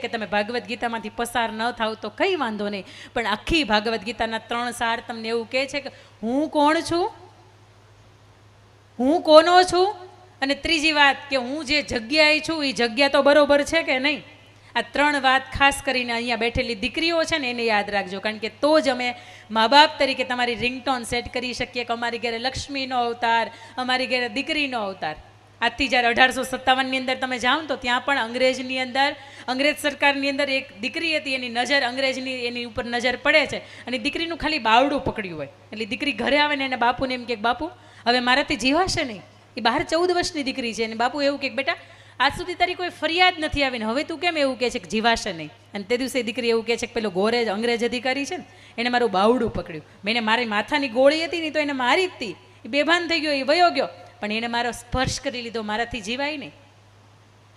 કે તમે ભાગવદ્ ગીતામાંથી પસાર ન થાવ તો કંઈ વાંધો નહીં, પણ આખી ભાગવદ્ ગીતાના 3 સાર તમને એવું કહે છે કે હું કોણ છું, હું કોનો છું, અને ત્રીજી વાત કે હું જે જગ્યાએ છું એ જગ્યા તો બરોબર છે કે નહીં. આ 3 વાત ખાસ કરીને અહીંયા બેઠેલી દીકરીઓ છે ને એને યાદ રાખજો, કારણ કે તો જ અમે મા બાપ તરીકે તમારી રિંગટોન સેટ કરી શકીએ કે અમારી ઘરે લક્ષ્મીનો અવતાર, અમારી ઘરે દીકરીનો અવતાર. આજથી જ્યારે 1857ની અંદર તમે જાઓ તો ત્યાં પણ અંગ્રેજની અંદર, અંગ્રેજ સરકારની અંદર એક દીકરી હતી, એની નજર અંગ્રેજની એની ઉપર નજર પડે છે અને દીકરીનું ખાલી બાવડું પકડ્યું હોય, એટલે દીકરી ઘરે આવે ને એને બાપુને એમ કે બાપુ હવે મારાથી જીવાશે નહીં. એ બહાર 14 વર્ષની દીકરી છે અને બાપુ એવું કે બેટા આજ સુધી તારી કોઈ ફરિયાદ નથી આવીને હવે તું કેમ એવું કહે છે કે જીવાશે નહીં. અને તે દિવસે દીકરી એવું કહે છે કે પેલો ગોરે અંગ્રેજ અધિકારી છે ને એને મારું બાવડું પકડ્યું, મેં મારી માથાની ગોળી હતી ને તો એને મારી જ હતી, એ બેભાન થઈ ગયો, એ વયો ગયો, પણ એને મારો સ્પર્શ કરી લીધો, મારાથી જીવાય નહીં.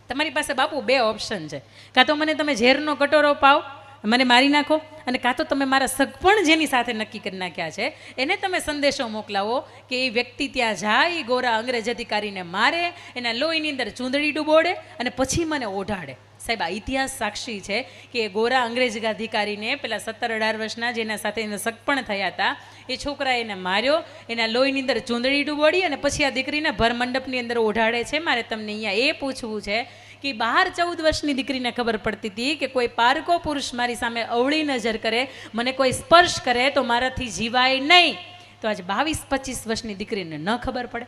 તમારી પાસે બાપુ 2 ઓપ્શન છે, કાં તો મને તમે ઝેરનો કટોરો પાવ મને મારી નાખો, અને કાં તો તમે મારા સગપણ જેની સાથે નક્કી કરી નાખ્યા છે એને તમે સંદેશો મોકલાવો કે એ વ્યક્તિ ત્યાં જાય, એ ગોરા અંગ્રેજ અધિકારીને મારે, એના લોહીની અંદર ચૂંદડી ડૂબોડે અને પછી મને ઓઢાડે. સાહેબ આ ઇતિહાસ સાક્ષી છે કે એ ગોરા અંગ્રેજ અધિકારીને પેલા 17-18 વર્ષના જેના સાથે એને સગપણ થયા હતા એ છોકરાએ એને માર્યો, એના લોહીની અંદર ચૂંદડી ડૂબોડી અને પછી આ દીકરીને ભરમંડપની અંદર ઓઢાડે છે. મારે તમને અહીંયા એ પૂછવું છે કે બહાર 14 વર્ષની દીકરીને ખબર પડતી હતી કે કોઈ પારકો પુરુષ મારી સામે અવળી નજર કરે, મને કોઈ સ્પર્શ કરે તો મારાથી જીવાય નહીં, તો આજ 22-25 વર્ષની દીકરીને ન ખબર પડે?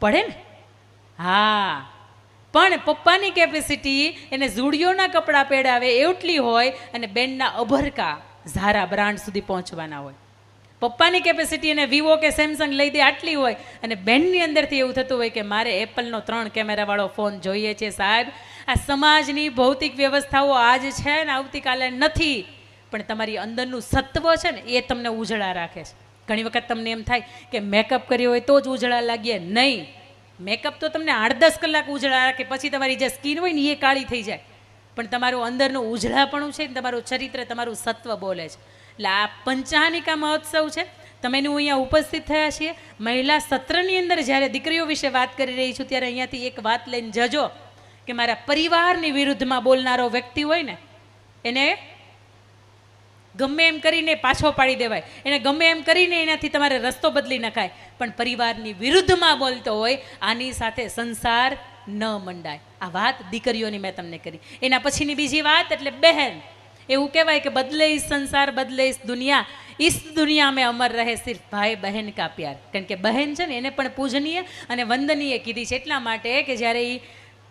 પડે ને? હા, પણ પપ્પાની કેપેસિટી એને ઝૂડિયોના કપડાં પહેરાવે એટલી હોય અને બેનના અભરકા ઝારા બ્રાન્ડ સુધી પહોંચવાના હોય. પપ્પાની કેપેસિટી એને વિવો કે સેમસંગ લઈ દે આટલી હોય અને બેનની અંદરથી એવું થતું હોય કે મારે એપલનો 3 કેમેરાવાળો ફોન જોઈએ છે. સાહેબ આ સમાજની ભૌતિક વ્યવસ્થાઓ આજ છે ને આવતીકાલે નથી, પણ તમારી અંદરનું સત્વ છે ને એ તમને ઉજળા રાખે છે. ઘણી વખત તમને એમ થાય કે મેકઅપ કર્યો હોય તો જ ઉજળા લાગીએ, નહીં, મેકઅપ તો તમને 8-10 કલાક ઉજળા રાખે, પછી તમારી જે સ્કિન હોય ને એ કાળી થઈ જાય, પણ તમારું અંદરનું ઉજળાપણું છે ને તમારું ચરિત્ર, તમારું સત્વ બોલે છે. એટલે આ પંચાનિકા મહોત્સવ છે, તમે એનું અહીંયા ઉપસ્થિત થયા છીએ. મહિલા સત્રની અંદર જ્યારે દીકરીઓ વિશે વાત કરી રહી છું ત્યારે અહીંયાથી એક વાત લઈને જજો કે મારા પરિવારની વિરુદ્ધમાં બોલનારો વ્યક્તિ હોય ને એને ગમે એમ કરીને પાછો પાડી દેવાય, એને ગમે એમ કરીને એનાથી તમારે રસ્તો બદલી નખાય, પણ પરિવારની વિરુદ્ધમાં બોલતો હોય આની સાથે સંસાર ન મંડાય. આ વાત દીકરીઓની મેં તમને કરી. એના પછીની બીજી વાત એટલે બહેન. એવું કહેવાય કે બદલે ઇસ સંસાર બદલે ઇસ દુનિયા, ઇસ દુનિયા મેં અમર રહે સિર્ફ ભાઈ બહેન કા પ્યાર. કારણ કે બહેન છે ને એને પણ પૂજનીય અને વંદનીય કીધી છે એટલા માટે કે જ્યારે એ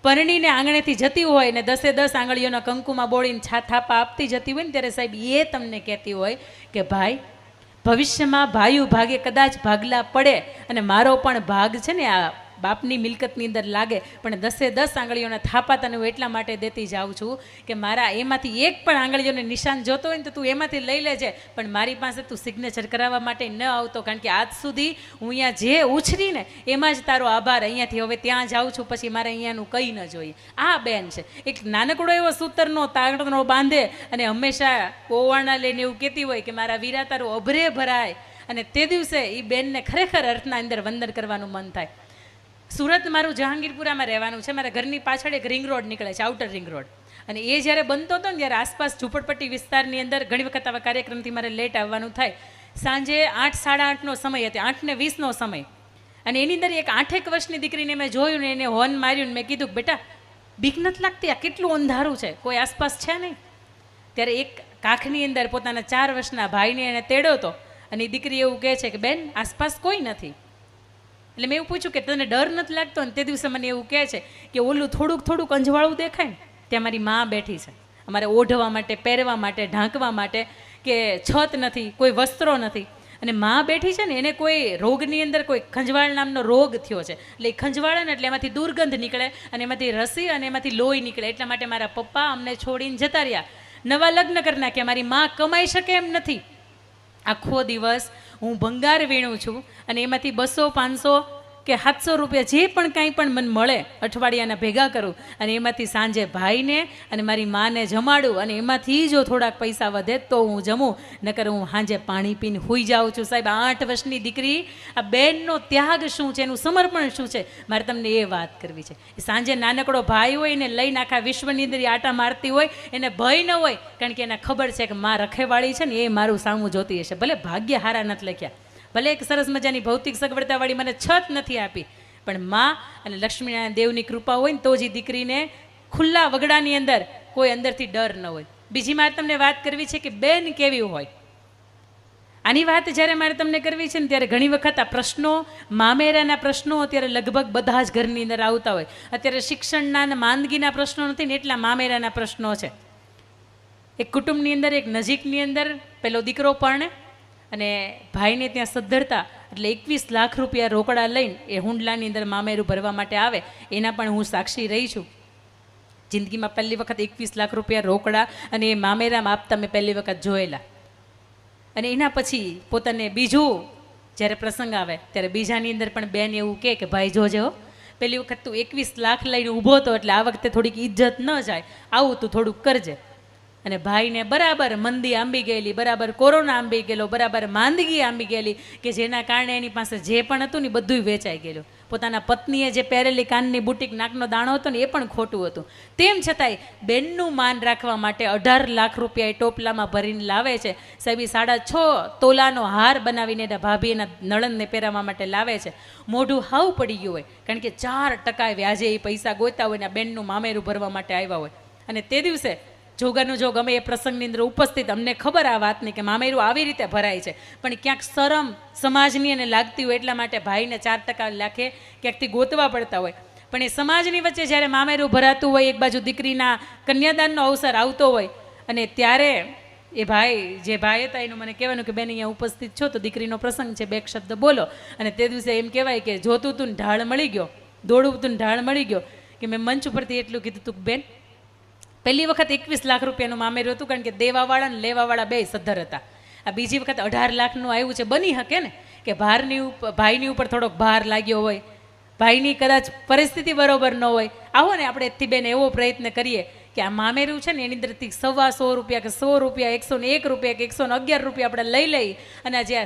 પરણીને આંગણેથી જતી હોય ને 10-10 આંગળીઓના કંકુમાં બોળીને થાપા આપતી જતી હોય ને ત્યારે સાહેબ એ તમને કહેતી હોય કે ભાઈ ભવિષ્યમાં ભાઈઓ ભાગે કદાચ ભાગલા પડે અને મારો પણ ભાગ છે ને આ બાપની મિલકતની અંદર લાગે, પણ 10-10 આંગળીઓના થાપા તને હું એટલા માટે દેતી જાઉં છું કે મારા એમાંથી એક પણ આંગળીઓને નિશાન જોતો હોય ને તો તું એમાંથી લઈ લેજે, પણ મારી પાસે તું સિગ્નેચર કરાવવા માટે ન આવતો, કારણ કે આજ સુધી હું અહીંયા જે ઉછરી ને એમાં જ તારો આભાર, અહીંયાથી હવે ત્યાં જાઉં છું પછી મારે અહીંયાનું કંઈ ન જોઈએ. આ બેન છે એક નાનકડો એવો સૂતરનો તાળનો બાંધે અને હંમેશા ઓવાણા લઈને એવું કહેતી હોય કે મારા વીરા તારું અભરે ભરાય, અને તે દિવસે એ બેનને ખરેખર અર્થના અંદર વંદન કરવાનું મન થાય. સુરત મારું જહાંગીરપુરામાં રહેવાનું છે, મારા ઘરની પાછળ એક રિંગ રોડ નીકળે છે, આઉટર રિંગ રોડ, અને એ જ્યારે બનતો હતો ને ત્યારે આસપાસ ઝૂંપડપટ્ટી વિસ્તારની અંદર ઘણી વખત આવા કાર્યક્રમથી મારે લેટ આવવાનું થાય. સાંજે 8-8:30નો સમય હતો, 8:20નો સમય, અને એની અંદર એક 8 વર્ષની દીકરીને મેં જોયું ને એને હોર્ન માર્યું ને મેં કીધું કે બેટા બીક નથી લાગતી, આ કેટલું અંધારું છે, કોઈ આસપાસ છે નહીં. ત્યારે એક કાખની અંદર પોતાના 4 વર્ષના ભાઈને એને તેડ્યો હતો અને એ દીકરી એવું કહે છે કે બેન આસપાસ કોઈ નથી. એટલે મેં એવું પૂછ્યું કે તને ડર નથી લાગતો? અને તે દિવસે મને એવું કહે છે કે ઓલું થોડુંક અંજવાળું દેખાય ને ત્યાં મારી માં બેઠી છે, અમારે ઓઢવા માટે, પહેરવા માટે, ઢાંકવા માટે કે છત નથી, કોઈ વસ્ત્રો નથી, અને માં બેઠી છે ને એને કોઈ રોગની અંદર કોઈ ખંજવાળ નામનો રોગ થયો છે, એટલે એ ખંજવાળે ને એટલે એમાંથી દુર્ગંધ નીકળે અને એમાંથી રસી અને એમાંથી લોહી નીકળે, એટલા માટે મારા પપ્પા અમને છોડીને જતા રહ્યા, નવા લગ્ન કરી નાખ્યા, મારી માં કમાઈ શકે એમ નથી. આખો દિવસ હું ભંગાર વીણું છું અને એમાંથી 200-500 કે 700 રૂપિયા જે પણ કાંઈ પણ મને મળે અઠવાડિયાના ભેગા કરું અને એમાંથી સાંજે ભાઈને અને મારી માને જમાડું અને એમાંથી જો થોડાક પૈસા વધે તો હું જમું, નકર હું સાંજે પાણી પીને સૂઈ જાઉં છું. સાહેબ 8 વર્ષની દીકરી, આ બેનનો ત્યાગ શું છે, એનું સમર્પણ શું છે, મારે તમને એ વાત કરવી છે. સાંજે નાનકડો ભાઈ હોય એને લઈને આખા વિશ્વની અંદર આટા મારતી હોય, એને ભય ન હોય, કારણ કે એને ખબર છે કે માં રખેવાળી છે ને એ મારું સામું જોતી હશે. ભલે ભાગ્ય હારા નથી લખ્યા, ભલે એક સરસ મજાની ભૌતિક સગવડતાવાળી મને છત નથી આપી, પણ માં અને લક્ષ્મીનારાયણ દેવની કૃપા હોય ને તો જ દીકરીને ખુલ્લા વગડાની અંદર કોઈ અંદરથી ડર ન હોય. બીજી મારે તમને વાત કરવી છે કે બેન કેવી હોય. આની વાત જ્યારે મારે તમને કરવી છે ને ત્યારે ઘણી વખત આ પ્રશ્નો, મામેરાના પ્રશ્નો અત્યારે લગભગ બધા જ ઘરની અંદર આવતા હોય. અત્યારે શિક્ષણના અને માંદગીના પ્રશ્નો નથી ને એટલા મામેરાના પ્રશ્નો છે. એક કુટુંબની અંદર એક નજીકની અંદર પેલો દીકરો પરણે અને ભાઈને ત્યાં સદ્ધરતા એટલે 21 લાખ રૂપિયા રોકડા લઈને એ હુંડલાની અંદર મામેરું ભરવા માટે આવે. એના પણ હું સાક્ષી રહી છું. જિંદગીમાં પહેલી વખત 21 લાખ રૂપિયા રોકડા અને એ મામેરામાં આપતા મેં પહેલી વખત જોયેલા. અને એના પછી પોતાને બીજું જ્યારે પ્રસંગ આવે ત્યારે બીજાની અંદર પણ બેન એવું કે ભાઈ જોજે, પહેલી વખત તું 21 લાખ લઈને ઊભો હતો એટલે આ વખતે થોડીક ઇજ્જત ન જાય, આવું તું થોડુંક કરજે. અને ભાઈને બરાબર મંદી આંબી ગયેલી, બરાબર કોરોના આંબી ગયેલો, બરાબર માંદગી આંબી ગયેલી કે જેના કારણે એની પાસે જે પણ હતું ને બધું વેચાઈ ગયેલું. પોતાના પત્નીએ જે પહેરેલી કાનની બુટીક નાકનો દાણો હતો ને એ પણ ખોટું હતું. તેમ છતાંય બેનનું માન રાખવા માટે 18 લાખ રૂપિયા એ ટોપલામાં ભરીને લાવે છે. સાહેબ 6.5 તોલાનો હાર બનાવીને એના ભાભી એના નણંદને પહેરાવવા માટે લાવે છે. મોઢું હાવ પડી ગયું હોય, કારણ કે 4% વ્યાજે એ પૈસા ગોતા હોય ને બેનનું મામેરું ભરવા માટે આવ્યા હોય. અને તે દિવસે જોગાનું જોગ અમે એ પ્રસંગની અંદર ઉપસ્થિત, અમને ખબર આ વાતની કે મામેરું આવી રીતે ભરાય છે, પણ ક્યાંક શરમ સમાજની એને લાગતી હોય એટલા માટે ભાઈને 4% લાખે ક્યાંકથી ગોતવા પડતા હોય. પણ એ સમાજની વચ્ચે જ્યારે મામેરું ભરાતું હોય, એક બાજુ દીકરીના કન્યાદાનનો અવસર આવતો હોય અને ત્યારે એ ભાઈ, જે ભાઈ હતા એનું મને કહેવાનું કે બેન અહીંયા ઉપસ્થિત છો તો દીકરીનો પ્રસંગ છે, 2 શબ્દ બોલો. અને તે દિવસે એમ કહેવાય કે જોતું તું ને ઢાળ મળી ગયો, દોડવું તું ને ઢાળ મળી ગયો, કે મેં મંચ ઉપરથી એટલું કીધું તું બેન પહેલી વખત 21 લાખ રૂપિયાનું મામેરું હતું, કારણ કે દેવાવાળા ને લેવાવાળા બે સદ્ધર હતા. આ બીજી વખત 18 લાખનું આવ્યું છે. બની શકે ને કે ભાઈની ઉપર થોડોક ભાર લાગ્યો હોય, ભાઈની કદાચ પરિસ્થિતિ બરોબર ન હોય. આવો ને આપણે એથી બેન એવો પ્રયત્ન કરીએ કે આ મામેરું છે ને એની અંદરથી 125 રૂપિયા કે 100 રૂપિયા, 101 રૂપિયા કે 111 રૂપિયા આપણે લઈ લઈ અને જે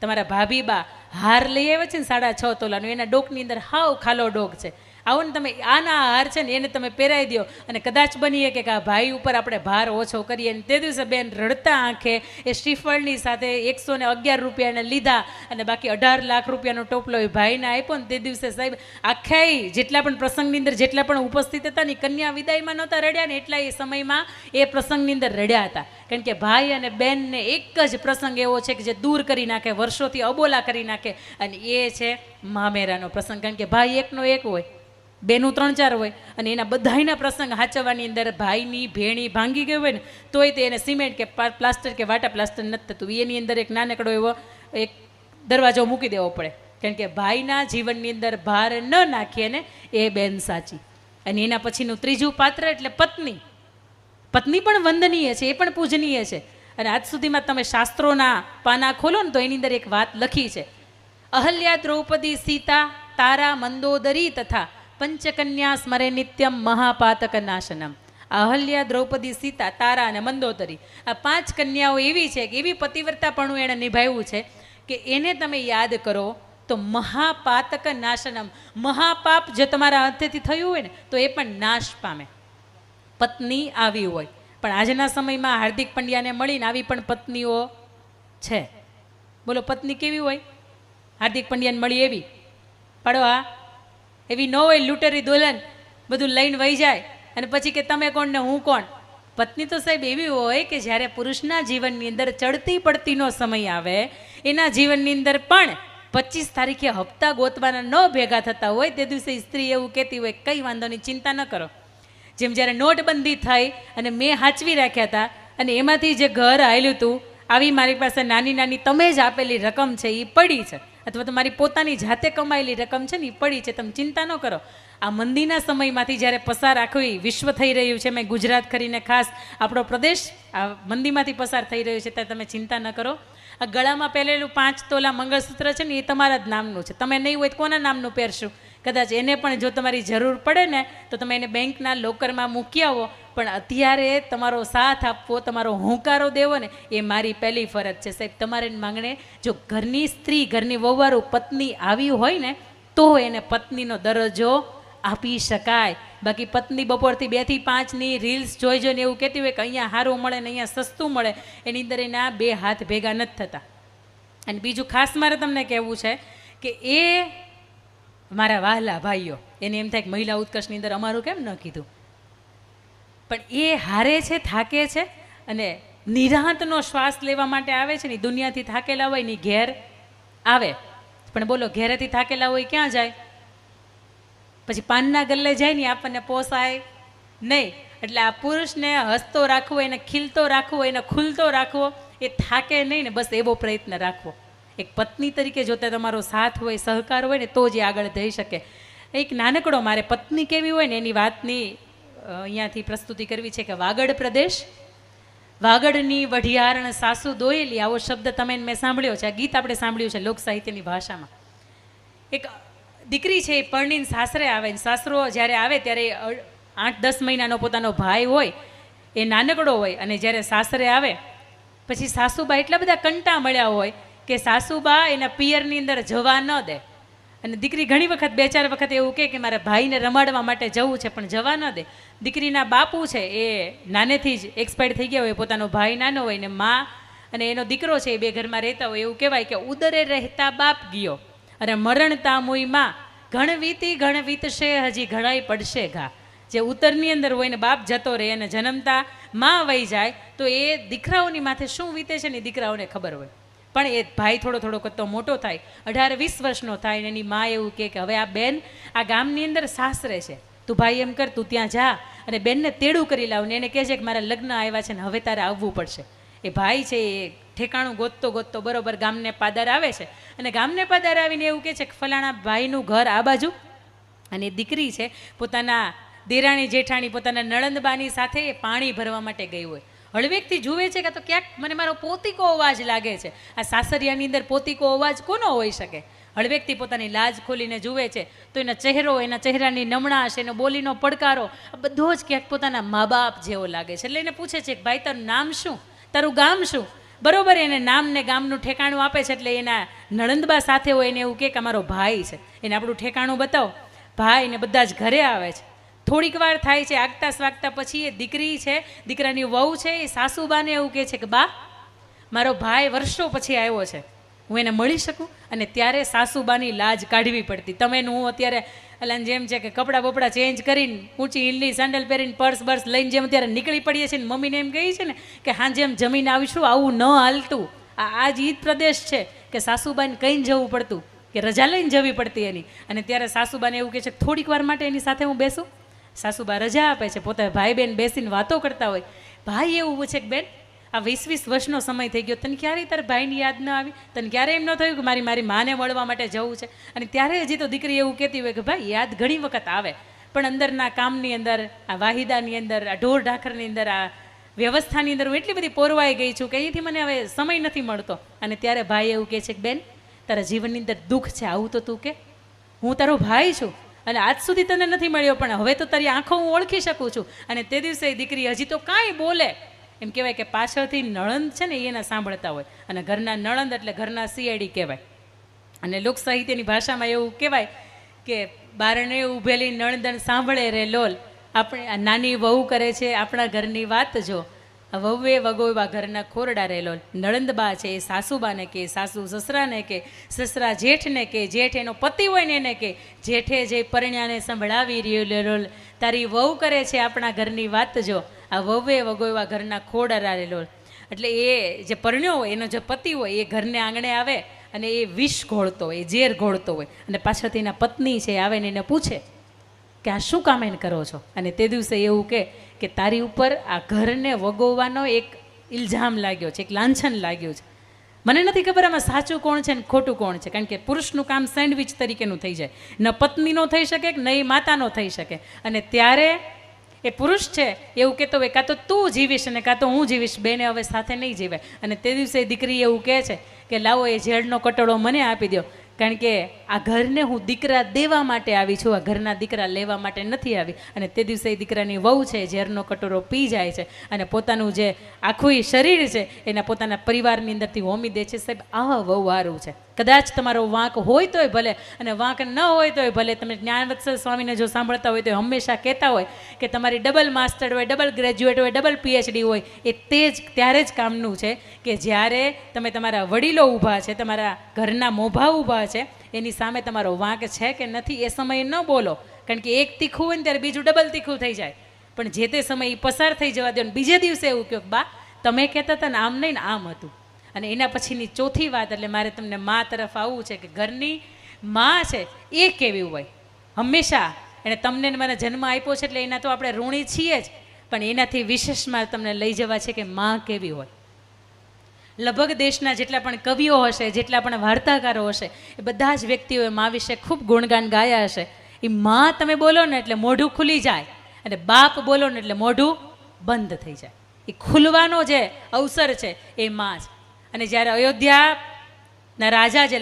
તમારા ભાભી બા હાર લઈ આવે છે ને 6.5 તોલાનું, એના ડોકની અંદર હાવ ખાલો ડોક છે. આવો ને તમે આના હાર છે ને એને તમે પહેરાવી દો અને કદાચ બનીએ કે આ ભાઈ ઉપર આપણે ભાર ઓછો કરીએ. અને તે દિવસે બેન રડતા આંખે એ શ્રીફળની સાથે 111 રૂપિયાને લીધા અને બાકી 18 લાખ રૂપિયાનો ટોપલો એ ભાઈને આપ્યો ને તે દિવસે સાહેબ આખા જેટલા પણ પ્રસંગની અંદર જેટલા પણ ઉપસ્થિત હતા ને કન્યા વિદાયમાં નહોતા રડ્યા ને એટલા એ સમયમાં એ પ્રસંગની અંદર રડ્યા હતા. કારણ કે ભાઈ અને બેનને એક જ પ્રસંગ એવો છે કે જે દૂર કરી નાખે, વર્ષોથી અબોલા કરી નાખે, અને એ છે મામેરાનો પ્રસંગ. કારણ કે ભાઈ એકનો એક હોય, બેનું 3-4 હોય અને એના બધાયના પ્રસંગ હાચવવાની અંદર ભાઈની ભેણી ભાંગી ગઈ હોય ને તોય તે એને સિમેન્ટ કે પ્લાસ્ટર કે વાટા પ્લાસ્ટર નથી થતું, એની અંદર એક નાનકડો એવો એક દરવાજો મૂકી દેવો પડે. કારણ કે ભાઈના જીવનની અંદર ભાર ન નાખીએ ને એ બેન સાચી. અને એના પછીનું ત્રીજું પાત્ર એટલે પત્ની. પત્ની પણ વંદનીય છે, એ પણ પૂજનીય છે. અને આજ સુધીમાં તમે શાસ્ત્રોના પાના ખોલો ને તો એની અંદર એક વાત લખી છે, અહલ્યા દ્રૌપદી સીતા તારા મંદોદરી તથા પંચકન્યા સ્મરે નિત્યમ મહાપાતક નાશનમ. અહલ્યા, દ્રૌપદી, સીતા, તારા અને મંદોદરી, આ 5 કન્યાઓ એવી છે કે એવી પતિવ્રતાપણું એણે નિભાવ્યું છે કે એને તમે યાદ કરો તો મહાપાતક નાશનમ, મહાપાપ જે તમારા હાથેથી થયું હોય ને તો એ પણ નાશ પામે. પત્ની આવી હોય, પણ આજના સમયમાં હાર્દિક પંડ્યાને મળીને આવી પણ પત્નીઓ છે. બોલો પત્ની કેવી હોય? હાર્દિક પંડ્યાને મળી એવી પાડો, હા એવી ન હોય. લૂંટેરી દુલ્હન બધું લઈને વહી જાય અને પછી કે તમે કોણ ને હું કોણ. પત્ની તો સાહેબ એવી હોય કે જ્યારે પુરુષના જીવનની અંદર ચડતી પડતીનો સમય આવે, એના જીવનની અંદર પણ 25 તારીખે હપ્તા ગોતવાના ન ભેગા થતા હોય તે દિવસે સ્ત્રી એવું કહેતી હોય કંઈ વાંધો નહીં, ચિંતા ન કરો. જેમ જ્યારે નોટબંધી થઈ અને મેં હાચવી રાખ્યા હતા અને એમાંથી જે ઘર આવેલું હતું, આવી મારી પાસે નાની નાની તમે જ આપેલી રકમ છે એ પડી છે, અથવા તો મારી પોતાની જાતે કમાયેલી રકમ છે ને એ પડી છે, તમે ચિંતા ન કરો. આ મંદીના સમયમાંથી જ્યારે પસાર આખું વિશ્વ થઈ રહ્યું છે, મેં ગુજરાત કરીને ખાસ આપણો પ્રદેશ આ મંદીમાંથી પસાર થઈ રહ્યું છે, ત્યારે તમે ચિંતા ન કરો. આ ગળામાં પહેરેલું 5 તોલા મંગળસૂત્ર છે ને એ તમારા જ નામનું છે. તમે નહીં હોય તો કોના નામનું પહેરશું? કદાચ એને પણ જો તમારી જરૂર પડે ને તો તમે એને બેંકના લોકરમાં મૂકી આવો, પણ અત્યારે તમારો સાથ આપવો, તમારો હોંકારો દેવો ને એ મારી પહેલી ફરજ છે સાહેબ. તમારે માંગણે જો ઘરની સ્ત્રી, ઘરની વહુવારું પત્ની આવી હોય ને તો એને પત્નીનો દરજ્જો આપી શકાય. બાકી પત્ની બપોરથી 2 થી 5ની રીલ્સ જોઈ જોઈને એવું કહેતી હોય કે અહીંયા સારું મળે ને અહીંયા સસ્તું મળે, એની અંદર એના 2 હાથ ભેગા નથી થતા. અને બીજું ખાસ મારે તમને કહેવું છે કે એ મારા વહાલા ભાઈઓ, એને એમ થાય કે મહિલા ઉત્કર્ષની અંદર અમારું કેમ ન કીધું, પણ એ હારે છે, થાકે છે અને નિરાંતનો શ્વાસ લેવા માટે આવે છે ને. દુનિયાથી થાકેલા હોય ને ઘેર આવે, પણ બોલો ઘેરેથી થાકેલા હોય ક્યાં જાય? પછી પાનના ગલ્લે જાય ને આપણને પોસાય નહીં. એટલે આ પુરુષને હસતો રાખવો, એને ખીલતો રાખવો, એને ખુલતો રાખવો, એ થાકે નહીં ને બસ એવો પ્રયત્ન રાખવો. એક પત્ની તરીકે જો તે તમારો સાથ હોય, સહકાર હોય ને તો જ એ આગળ જઈ શકે. એક નાનકડો મારે પત્ની કેવી હોય ને એની વાતની અહીંયાથી પ્રસ્તુતિ કરવી છે કે વાગડ પ્રદેશ, વાગડની વઢિયારણ સાસુ દોયેલી, આવો શબ્દ તમે મેં સાંભળ્યો છે. આ ગીત આપણે સાંભળ્યું છે લોક સાહિત્યની ભાષામાં. એક દીકરી છે એ પરણીને સાસરે આવે, સાસરો જ્યારે આવે ત્યારે 8-10 મહિનાનો પોતાનો ભાઈ હોય, એ નાનકડો હોય, અને જ્યારે સાસરે આવે પછી સાસુબા એટલા બધા કંટા મળ્યા હોય કે સાસુબા એના પિયરની અંદર જવા ન દે. અને દીકરી ઘણી વખત 2-4 વખત એવું કે મારા ભાઈને રમાડવા માટે જવું છે પણ જવા ન દે. દીકરીના બાપુ છે એ નાનેથી જ એક્સપાયર થઈ ગયા હોય, પોતાનો ભાઈ નાનો હોય ને મા અને એનો દીકરો છે એ 2 ઘરમાં રહેતા હોય. એવું કહેવાય કે ઉદરે રહેતા બાપ ગયો અને મરણ તામુઈ માં ઘણ વીતશે હજી ઘણાય પડશે ઘા. જે ઉત્તરની અંદર હોય ને બાપ જતો રહે અને જન્મતા માં વહી જાય તો એ દીકરાઓની માથે શું વીતે છે ને દીકરાઓને ખબર હોય. પણ એ ભાઈ થોડો થોડો કરતો મોટો થાય, 18-20 વર્ષનો થાય ને એની માં એવું કે હવે આ બેન આ ગામની અંદર સાસરે છે, તું ભાઈ એમ કર તું ત્યાં જા અને બેનને તેડું કરી લાવ ને એને કહે છે કે મારા લગ્ન આવ્યા છે ને હવે તારે આવવું પડશે. એ ભાઈ છે એ ઠેકાણું ગોતતો બરોબર ગામને પાદર આવે છે અને ગામને પાદર આવીને એવું કહે છે કે ફલાણા ભાઈનું ઘર આ બાજુ. અને દીકરી છે પોતાના દેરાણી જેઠાણી, પોતાના નણંદબાની સાથે એ પાણી ભરવા માટે ગઈ હોય. હળવેકથી જુએ છે કે તો ક્યાંક મને મારો પોતીકો અવાજ લાગે છે. આ સાસરિયાની અંદર પોતીકો અવાજ કોનો હોઈ શકે? હળવેકથી પોતાની લાજ ખોલીને જુએ છે તો એનો ચહેરો, એના ચહેરાની નમણાશ, એનો બોલીનો પડકારો આ બધો જ ક્યાંક પોતાના મા બાપ જેવો લાગે છે. એટલે એને પૂછે છે કે ભાઈ તારું નામ શું, તારું ગામ શું? બરોબર એને નામ ને ગામનું ઠેકાણું આપે છે. એટલે એના નણંદબા સાથે હોય એને એવું કે અમારો ભાઈ છે, એને આપણું ઠેકાણું બતાવો. ભાઈ ને બધા જ ઘરે આવે છે. થોડીક વાર થાય છે, આગતા સ્વાગતા પછી એ દીકરી છે, દીકરાની વહુ છે, એ સાસુબાને એવું કહે છે કે બા મારો ભાઈ વર્ષો પછી આવ્યો છે, હું એને મળી શકું? અને ત્યારે સાસુબાની લાજ કાઢવી પડતી. તમે હું અત્યારે એટલે જેમ છે કે કપડાં બપડા ચેન્જ કરીને ઊંચી હિલની સેન્ડલ પહેરીને પર્સ બર્સ લઈને જેમ ત્યારે નીકળી પડીએ છીએ ને મમ્મીને એમ કહી છે ને કે હા જેમ જમીને આવીશું આવું ન હાલતું. આ જ ઈદ પ્રદેશ છે કે સાસુબાને કહીને જવું પડતું કે રજા લઈને જવી પડતી એની. અને ત્યારે સાસુબાને એવું કહે છે કે થોડીક વાર માટે એની સાથે હું બેસું. સાસુબા રજા આપે છે, પોતે ભાઈ બહેન બેસીને વાતો કરતા હોય. ભાઈ એવું પૂછે કે બેન આ 20-20 વર્ષનો સમય થઈ ગયો, તને ક્યારેય તારા ભાઈની યાદ ન આવી? તને ક્યારેય એમ ન થયું કે મારી માને મળવા માટે જવું છે? અને ત્યારે હજી તો દીકરી એવું કહેતી હોય કે ભાઈ યાદ ઘણી વખત આવે, પણ અંદરના કામની અંદર, આ વાહિદાની અંદર, આ ઢોર ઢાખરની અંદર, આ વ્યવસ્થાની અંદર હું એટલી બધી પોરવાઈ ગઈ છું કે અહીંથી મને હવે સમય નથી મળતો. અને ત્યારે ભાઈ એવું કહે છે કે બેન તારા જીવનની અંદર દુઃખ છે, આવું તો તું કે, હું તારો ભાઈ છું અને આજ સુધી તને નથી મળ્યો પણ હવે તો તારી આંખો હું ઓળખી શકું છું. અને તે દિવસે દીકરી હજી તો કાંઈ બોલે, એમ કહેવાય કે પાછળથી નણંદ છે ને એના સાંભળતા હોય. અને ઘરના નણંદ એટલે ઘરના સીઆઈડી કહેવાય. અને લોક સાહિત્યની ભાષામાં એવું કહેવાય કે બારણે ઊભેલી નણંદન સાંભળે રે લોલ, આપણે આ નાની વહુ કરે છે આપણા ઘરની વાત જો, વહુએ વગોવા ઘરના ખોરડા રેલો. નણંદબા છે એ સાસુબાને કે, સાસુ સસરાને કે, સસરા જેઠને કે, જેઠ એનો પતિ હોય ને એને કે, જેઠે જે પરણ્યાને સંભળાવી રહ્યો લોલ, તારી વહુ કરે છે આપણા ઘરની વાત જો, આ વહુએ વગોવા ઘરના ખોરડા રેલો. એટલે એ જે પરણ્યો હોય એનો જે પતિ હોય એ ઘરને આંગણે આવે અને એ વિષ ઘોળતો હોય, ઝેર ઘોળતો હોય અને પાછળથી એના પત્ની છે આવે ને એને પૂછે કે આ શું કામ એને કરો છો? અને તે દિવસે એવું કે તારી ઉપર આ ઘરને વગોવવાનો એક ઇલ્ઝામ લાગ્યો છે, એક લાંછન લાગ્યું છે. મને નથી ખબર આમાં સાચું કોણ છે ને ખોટું કોણ છે, કારણ કે પુરુષનું કામ સેન્ડવિચ તરીકેનું થઈ જાય, ન પત્નીનો થઈ શકે કે નહીં માતાનો થઈ શકે. અને ત્યારે એ પુરુષ છે એવું કહેતો હોય કાં તો તું જીવીશ અને કાં તો હું જીવીશ, બેને હવે સાથે નહીં જીવાય. અને તે દિવસે દીકરી એવું કહે છે કે લાવો એ ઝેરનો કટોળો મને આપી દો, કારણ કે આ ઘરને હું દીકરા દેવા માટે આવી છું, આ ઘરના દીકરા લેવા માટે નથી આવી. અને તે દિવસે એ દીકરાની વહુ છે ઝેરનો કટોરો પી જાય છે અને પોતાનું જે આખું શરીર છે એના પોતાના પરિવારની અંદરથી હોમી દે છે. સાહેબ આ વહુવારું છે. કદાચ તમારો વાંક હોય તોય ભલે અને વાંક ન હોય તોય ભલે. તમે જ્ઞાનવત્સલ સ્વામીને જો સાંભળતા હોય તો હંમેશા કહેતા હોય કે તમારી ડબલ માસ્ટર હોય, ડબલ ગ્રેજ્યુએટ હોય, ડબલ પીએચડી હોય, એ તે જ ત્યારે જ કામનું છે કે જ્યારે તમે તમારા વડીલો ઊભા છે, તમારા ઘરના મોભા ઊભા છે, એની સામે તમારો વાંક છે કે નથી એ સમયે ન બોલો, કારણ કે એક તીખું હોય ને ત્યારે બીજું ડબલ તીખું થઈ જાય. પણ જે તે સમય એ પસાર થઈ જવા દો ને બીજે દિવસે એવું કહો બા તમે કહેતા હતા ને આમ નહીં ને આમ હતું. અને એના પછીની ચોથી વાત, એટલે મારે તમને મા તરફ આવવું છે કે ઘરની મા છે એ કેવી હોય. હંમેશા એણે તમને મને જન્મ આપ્યો છે એટલે એના તો આપણે ઋણી છીએ જ, પણ એનાથી વિશેષમાં તમને લઈ જવા છે કે મા કેવી હોય. લગભગ દેશના જેટલા પણ કવિઓ હશે, જેટલા પણ વાર્તાકારો હશે, એ બધા જ વ્યક્તિઓએ મા વિશે ખૂબ ગુણગાન ગાયા હશે. એ મા તમે બોલો ને એટલે મોઢું ખુલી જાય અને બાપ બોલો ને એટલે મોઢું બંધ થઈ જાય. એ ખુલવાનો જે અવસર છે એ મા છે. અને જ્યારે અયોધ્યાના રાજા જે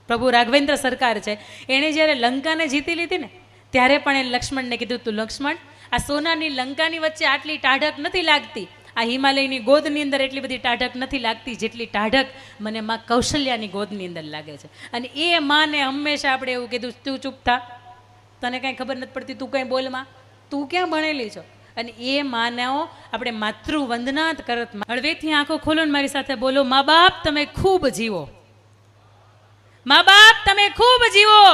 પ્રભુ રાઘવેન્દ્ર સરકાર છે, એણે જ્યારે લંકાને જીતી લીધી ને ત્યારે પણ એને લક્ષ્મણને કીધું તું લક્ષ્મણ આ સોનાની લંકાની વચ્ચે આટલી ટાઢક નથી લાગતી, આ હિમાલયની ગોદની અંદર એટલી બધી ટાઢક નથી લાગતી જેટલી ટાઢક મને માં કૌશલ્યાની ગોદની અંદર લાગે છે. અને એ માને હંમેશા આપણે એવું કીધું તું ચૂપ થા, તને કાંઈ ખબર નથી પડતી, તું કંઈ બોલમાં, તું ક્યાં ભણેલી છો. અને એ માનવો આપણે માતૃવંદના જ કરત. હળવેથી આંખો ખોલો ને મારી સાથે બોલો મા બાપ તમે ખૂબ જીવો, મા બાપ તમે ખૂબ જીવો.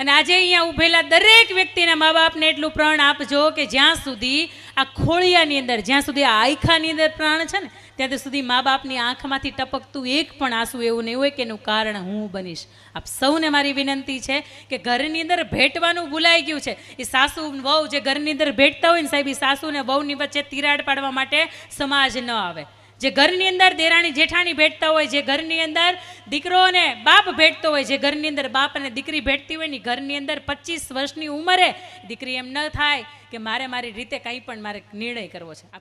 અને આજે અહીંયા ઉભેલા દરેક વ્યક્તિના મા બાપને એટલું પ્રાણ આપજો કે જ્યાં સુધી આ ખોળિયાની અંદર, જ્યાં સુધી આ આયખાની અંદર પ્રાણ છે ને ત્યાં સુધી મા બાપની આંખમાંથી ટપકતું એક પણ આંસુ એવું નહીં હોય કે એનું કારણ હું બનીશ. આપ સૌને મારી વિનંતી છે કે ઘરની અંદર ભેટવાનું ભૂલાઈ ગયું છે. એ સાસુ વહુ જે ઘરની અંદર ભેટતા હોય ને સાહેબ, એ સાસુ ને વહુની વચ્ચે તિરાડ પાડવા માટે સમાજ ન આવે. જે ઘરની અંદર દેરાણી જેઠાણી ભેટતા હોય, જે ઘરની અંદર દીકરો અને બાપ ભેટતો હોય, જે ઘરની અંદર બાપ અને દીકરી ભેટતી હોય ને ઘરની અંદર 25 વર્ષની ઉંમરે દીકરી એમ ન થાય કે મારે મારી રીતે કંઈ પણ મારે નિર્ણય કરવો છે.